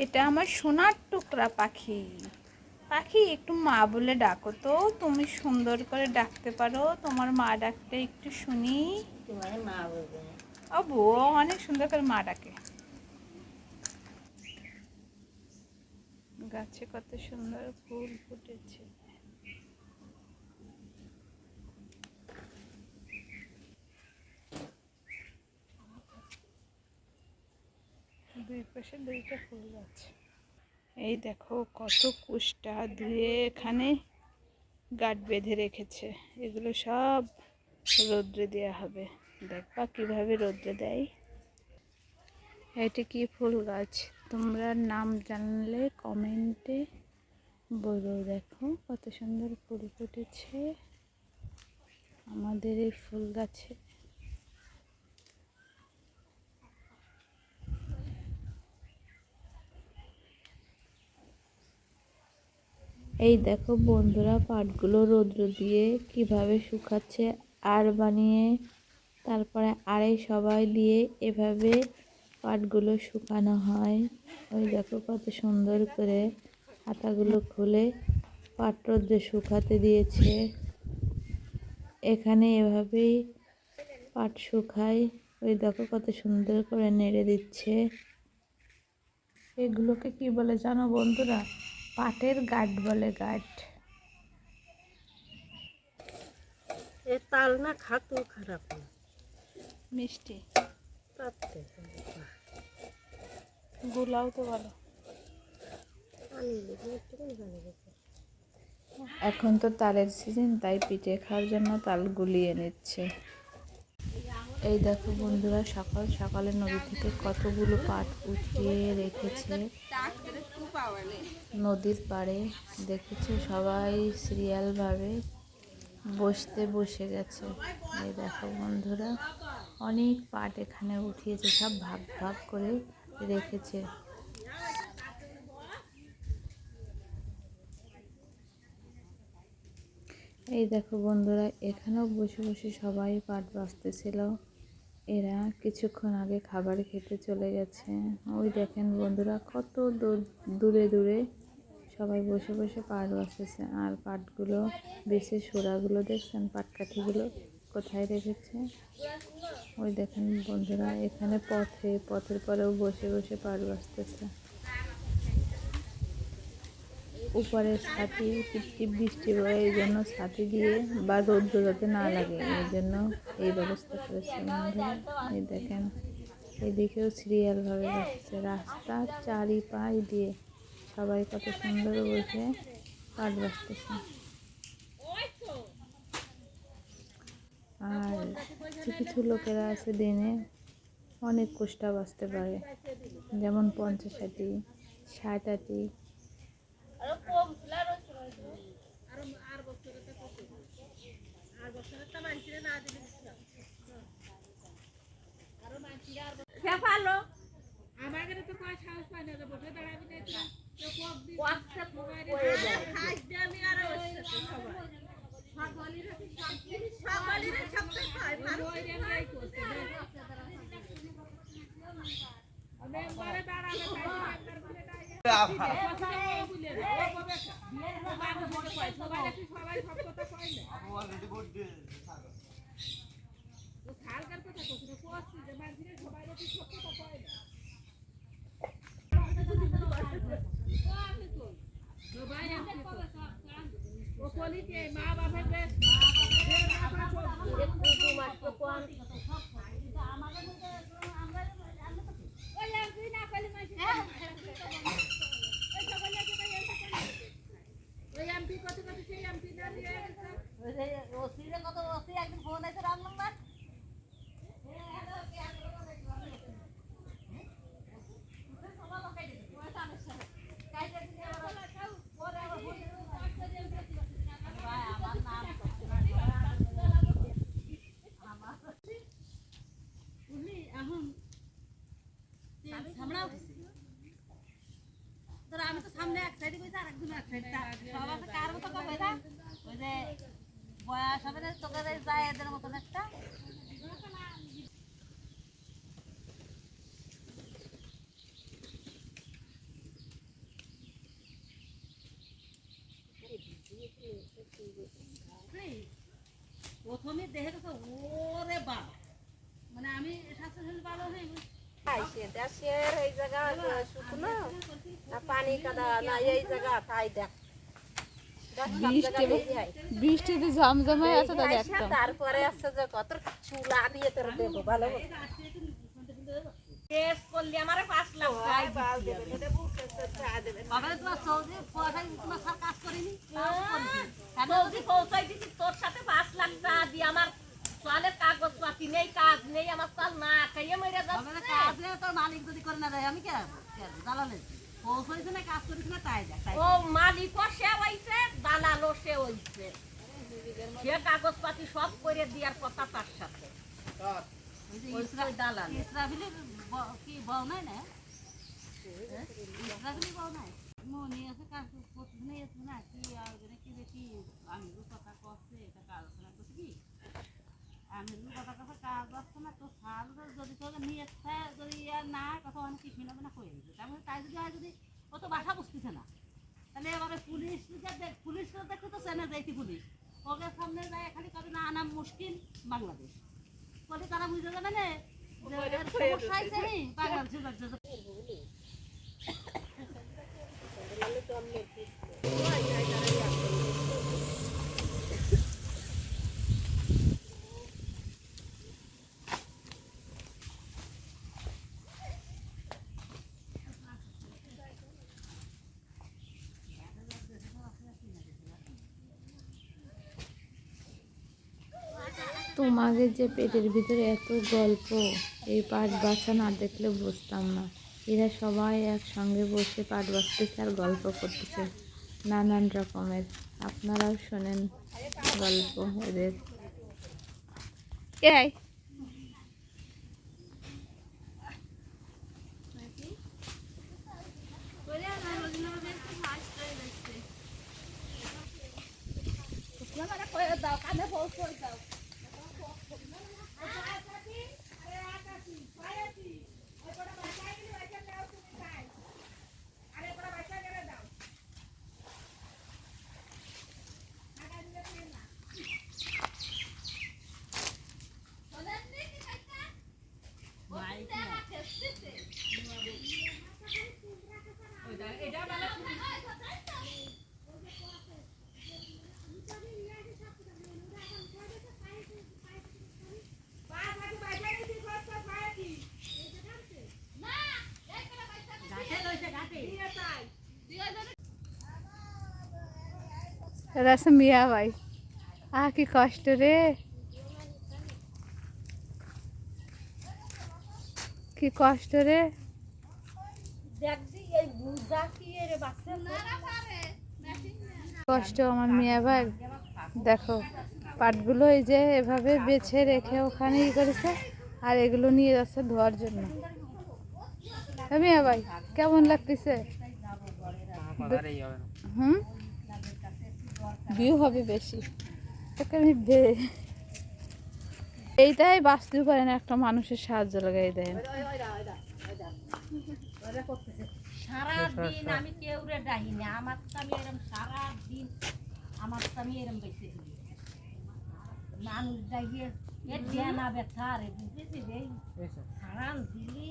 এটা আমার সোনার টুকরা পাখি। পাখি একটু মা বলে ডাকো তো, তুমি সুন্দর করে ডাকতে পারো, তোমার মা ডাকতে একটু শুনি। তোমার মা বলবে ও বউ অনেক সুন্দর করে মা ডাকে। গাছে কত সুন্দর ফুল ফুটেছে। দুই পাশে দুইটা ফুল গাছ। এই দেখো কত কুষ্টা ধুয়ে এখানে গাঁট বেঁধে রেখেছে। এগুলো সব রৌদ্রে দেওয়া হবে। দেখবা কিভাবে রৌদ্রে দেয়। এটি কি ফুল গাছ, তোমরা নাম জানলে কমেন্টে বলো। দেখো কত সুন্দর ফুল ফুটেছে আমাদের এই ফুল গাছে। এই দেখো বন্ধুরা, পাটগুলো রৌদ্র দিয়ে কিভাবে শুকাচ্ছে আর বানিয়ে, তারপরে আড়াই সবাই দিয়ে এভাবে পাটগুলো শুকানো হয়। ওই দেখো কত সুন্দর করে হাতাগুলো খুলে পাট রৌদ্রে শুকাতে দিয়েছে। এখানে এভাবেই পাট শুকায়। ওই দেখো কত সুন্দর করে নেড়ে দিচ্ছে। এগুলোকে কি বলে জানো বন্ধুরা? পাটের গাঁট বলে, গাঁট। এ তাল না খাতো খারাপ না, মিষ্টি পাততে গুলাও তো ভালো। এখন তো তালের সিজন, তাই পিঠে খাওয়ার জন্য তাল গুলিয়ে নিচ্ছে। এই দেখো বন্ধুরা, সকাল সকালে নদী থেকে কতগুলো পাট উঠিয়ে রেখেছে নদীর পাড়ে। দেখেছো সবাই সিরিয়ালভাবে বসে গেছে। এই দেখো বন্ধুরা, অনেক পাট এখানে উঠিয়েছে, সব ভাগ ভাগ করে রেখেছে। এই দেখো বন্ধুরা, এখানেও বসে বসে সবাই পাট বাছতেছিল। এরা কিছুক্ষণ আগে খাবার খেতে চলে গেছে। ওই দেখেন বন্ধুরা, কত দূরে দূরে সবাই বসে বসে পাট বাছতেছে। আর পাটগুলো বেছে সোড়াগুলো দেখছেন, পাটকাঠিগুলো কোথায় রেখেছে। ওই দেখেন বন্ধুরা, এখানে পথের পরেও বসে বসে পাট বাছতেছে। উপরে ছাতি টিপটিপ বৃষ্টি হয়, এই জন্য ছাতি দিয়ে বা রৌদ্র যাতে না লাগে এই জন্য এই ব্যবস্থা করেছে বন্ধুরা। এই দেখেন এদিকেও সিরিয়ালভাবে বসেছে, রাস্তার চারিপাশ দিয়ে সবাই কত সুন্দর বসে পাট বাছতেছে। আর কিছু কিছু লোকেরা আছে দিনে অনেক কুষ্টা বাছতে পারে, যেমন 50 আটি 60 আটি। আমি তো সামনে এক সাইডে বসে আর একজন এক সাইডে সবাই কার মতো কবে না ওই যে বয়স হবে না তোকে যায় এদের মতন একটা। প্রথমে দেখে গেছে ওরে বাবা, মানে আমি স্বাস্থ্য ভালো হয়ে আইসে দেশের এই জায়গা শুকনো না পানি কাদা না এই জায়গা তাই দেখ বৃষ্টিতে ঝমঝমে আছে তা দেখতাম। তারপরে আসছে যে কত চুলা দিয়ে তোর দেবো ভালো টেস্ট করলি আমারে 5 লাখ টাকা বাবা তোমার সৌদি পয়সা তোমার সব কাজ করিনি সৌদি পৌঁছাই দিছি তোর সাথে 5 লাখ টাকা দিয়ে আমার চালের কাগজ পাতি নেই, কাজ নেই, আমার চাল না খাইয়ে মরে যাচ্ছে। কাজ নেই তোর মালিক যদি করে না দেয় আমি কে দালালে পৌঁছাইছে না কাজ করিস না তাই দেখ। ও মালিকও সে হইছে, দালালও সে হইছে, সে কাগজ পাতি সব করে দেওয়ার কথা তার সাথে। দালাল ইসরাফিলের কি বউ নাই না, ইসরাফিলের বউ নাই মনে আছে কাজ প্রতিদিনই আছে না কি আর কি দেখি আমি কথা করছে এটা আলোচনা করছি কি আমি কথা কথা কাজ আসছে না তো সাল যদি তোকে নিয়ে যদি আর না কথা অনেক কিছু হবে না করে দিচ্ছে তারপরে তাই যদি হয় যদি ও তো বাসা বুঝতেছে না তাহলে এবারে পুলিশ পুলিশ দেখতে তো চেনে যাইতি পুলিশ ওকে সামনে যায় খালি কবে না আনা মুশকিল বাংলাদেশ বলে তারা বুঝতে যাবে না সমস্যা হয়েছে নি বাংলাদেশের তোমাদের যে পেটের ভিতরে এত গল্প, এই পাট বাছা না দেখলে বুঝতাম না। এরা সবাই একসঙ্গে বসে পাট বাছতেছে আর গল্প করতেছে নানান রকমের। আপনারাও শোনেন গল্প এদের। এই দাও কানে ফোন করে দাও রাসম মিয়া ভাই কি কষ্ট রে, কি কষ্ট রে। কষ্ট আমার মিয়া ভাই। দেখো পাটগুলো এই যে এভাবে বেছে রেখে ওখানে ই করেছে আর এগুলো নিয়ে যাচ্ছে ধোয়ার জন্য। মিয়া ভাই কেমন লাগতেছে? ভিউ হবে বেশি। এইটাই বাঁচতে পারে না, একটা মানুষের সাহায্য লাগাই দেন। সারাদিন আমি কেউ রে ডাহি না, আমার তো আমি এরকম সারাদিন আমার তো আমি এরকম বেঁচে মানুষ ডাইয়ে এর দেনা ব্যথা রে বুঝেছি রে সারান দিলি